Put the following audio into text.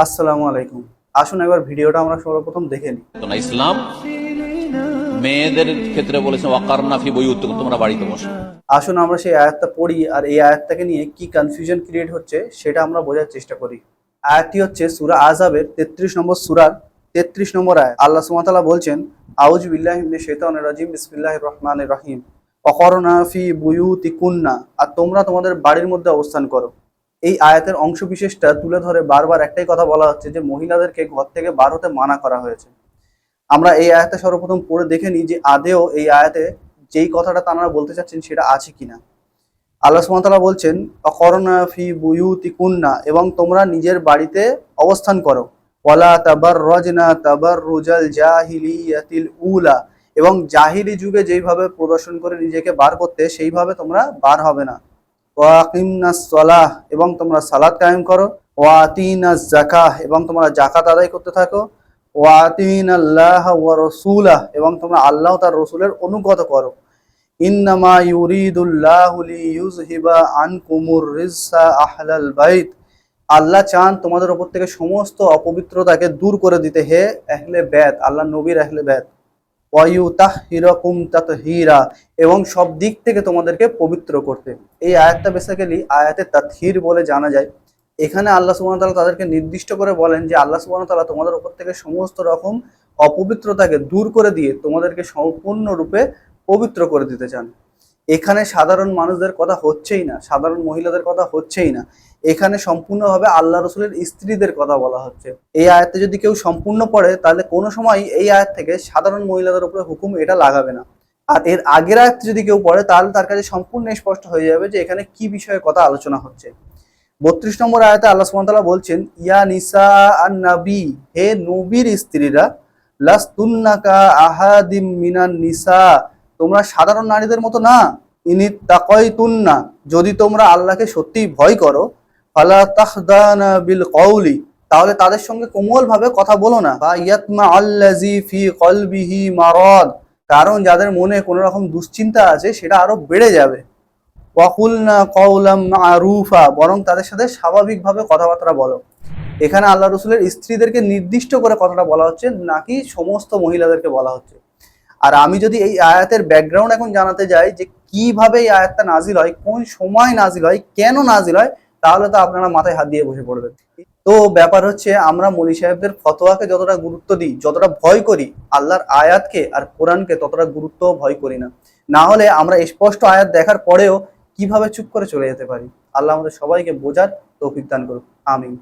আসসালামু আলাইকুম। আসুন একবার ভিডিওটা আমরা সর্বপ্রথম দেখে নিই। না, ইসলাম মেয়েদের ক্ষেত্রে বলেছে ওয়াকারনা ফি বুয়ুতিকুম, তোমরা বাড়িতে বসো। আসুন আমরা সেই আয়াতটা পড়ি আর এই আয়াতটাকে নিয়ে কি কনফিউশন ক্রিয়েট হচ্ছে সেটা আমরা বোঝার চেষ্টা করি। আয়াতটি হচ্ছে সূরা আহজাবের 33 নম্বর সূরার 33 নম্বর আয়াত। আল্লাহ সুবহানাহু ওয়া তাআলা বলছেন, আউযু বিল্লাহি মিনাশ শাইতানির রাজিম, বিসমিল্লাহির রহমানির রহিম। ওয়াকারনা ফি বুয়ুতিকুন্না, আর তোমরা তোমাদের বাড়ির মধ্যে অবস্থান করো। এই আয়াতের অংশ বিশেষটা তুলে ধরে বারবার একটাই কথা বলা হচ্ছে যে মহিলাদেরকে ঘর থেকে বার হতে মানা করা হয়েছে। আমরা এই আয়াতটা সর্বপ্রথম পড়ে দেখে নিই যে আদেও এই আয়াতে যেই কথাটা তারা বলতে চাচ্ছেন সেটা আছে কিনা। আল্লাহ সুবহানাহু ওয়া তাআলা বলছেন, অকরনা ফি বুয়ুতিকুন্না, এবং তোমরা নিজের বাড়িতে অবস্থান করো। ওয়ালা তাবাররাজনা তাবাররুজাল জাহিলিয়াতিল উলা, এবং জাহিলি যুগে যেইভাবে প্রদর্শন করে নিজেকে বার করতে সেইভাবে তোমরা বার হবে না। ওয়াকিমনাস সালাহ, এবং তোমরা সালাত কায়েম করো। ওয়াতিনাজ যাকাহ, এবং তোমরা যাকাত আদায় করতে থাকো। ওয়াতিনাল্লাহ ওয়া রাসূলাহ, এবং তোমরা আল্লাহ তার রসুলের অনুগত করো। ইন্নামা ইউরিদুল্লাহু লিইয়ুযহিবা আনকুমুর রিজসা আহলাল বাইত, আল্লাহ চান তোমাদের উপর থেকে সমস্ত অপবিত্রতাকে দূর করে দিতে, হে আহলে বাইত, আল্লাহ নবীর আহলে বাইত। ওয়ায়ুতাহহিরাকুম তাতহীরা, এবং সব দিক থেকে তোমাদেরকে পবিত্র করতে। এই আয়াতটা বেসিক্যালি আয়াতে তাতহীর বলে জানা যায়। এখানে আল্লাহ সুবহানাহু ওয়া তাআলা তাদেরকে নির্দিষ্ট করে বলেন যে আল্লাহ সুবহানাহু ওয়া তাআলা তোমাদের উপর থেকে সমস্ত রকম অপবিত্রতাকে দূর করে দিয়ে তোমাদেরকে সম্পূর্ণরূপে পবিত্র করে দিতে চান। এখানে সাধারণ মানুষদের কথা হচ্ছেই না, সাধারণ মহিলাদের কথা হচ্ছেই না, এখানে সম্পূর্ণভাবে আল্লাহ রসুলের স্ত্রীদের কথা বলা হচ্ছে। এই আয়াতে যদি কেউ সম্পূর্ণ পড়ে তাহলে কোনো সময় এই আয়াত থেকে সাধারণ মহিলাদের উপরে হুকুম এটা লাগাবে না। আর এর আগের আয়াত যদি কেউ পড়ে তাহলে তার কাছে সম্পূর্ণ স্পষ্ট হয়ে যাবে যে এখানে কি বিষয়ে কথা আলোচনা হচ্ছে। 32 নম্বর আয়াতে আল্লাহ সুবহানাহু ওয়া তাআলা বলছেন, ইয়া নিসা আন নবী, হে নবীর স্ত্রীরা, লাস্তুন্নাকা আহাদিম মিনান নিসা, তোমরা সাধারণ নারীদের মতো না। ইনিত তাকাইতুন্না, যদি তোমরা আল্লাহকে সত্যিই ভয় করো। ফালা তাখদানা বিল কওলি, তাহলে তাদের সঙ্গে কোমল ভাবে কথা বলো না। বা ইয়াতমা আল্লাযী ফি কলবিহি মারাদ, কারণ যাদের মনে কোনো রকম দুশ্চিন্তা আছে সেটা আরো বেড়ে যাবে। ওয়াকুলনা কওলাম মারুফা, বরং তাদের সাথে স্বাভাবিকভাবে কথাবার্তা বলো। এখানে আল্লাহ রসুলের স্ত্রীদেরকে নির্দিষ্ট করে কথাটা বলা হচ্ছে, নাকি সমস্ত মহিলাদেরকে বলা হচ্ছে। আর আমি যদি এই আয়াতের ব্যাকগ্রাউন্ড এখন জানাতে যাই যে কিভাবে এই আয়াতটা নাজিল হয়, কোন সময় নাজিল হয়, কেন নাজিল হয়, তাহলে তো আপনারা মাথায় হাত দিয়ে বসে পড়বেন। তো ব্যাপার হচ্ছে, আমরা মৌলী সাহেবদের ফতোয়াকে যতটা গুরুত্ব দিই, যতটা ভয় করি, আল্লাহর আয়াতকে আর কোরআনকে ততটা গুরুত্ব ভয় করি না। না হলে আমরা স্পষ্ট আয়াত দেখার পরেও কিভাবে চুপ করে চলে যেতে পারি। আল্লাহ আমাদের সবাইকে বোঝার তৌফিক দান করুক, আমিন।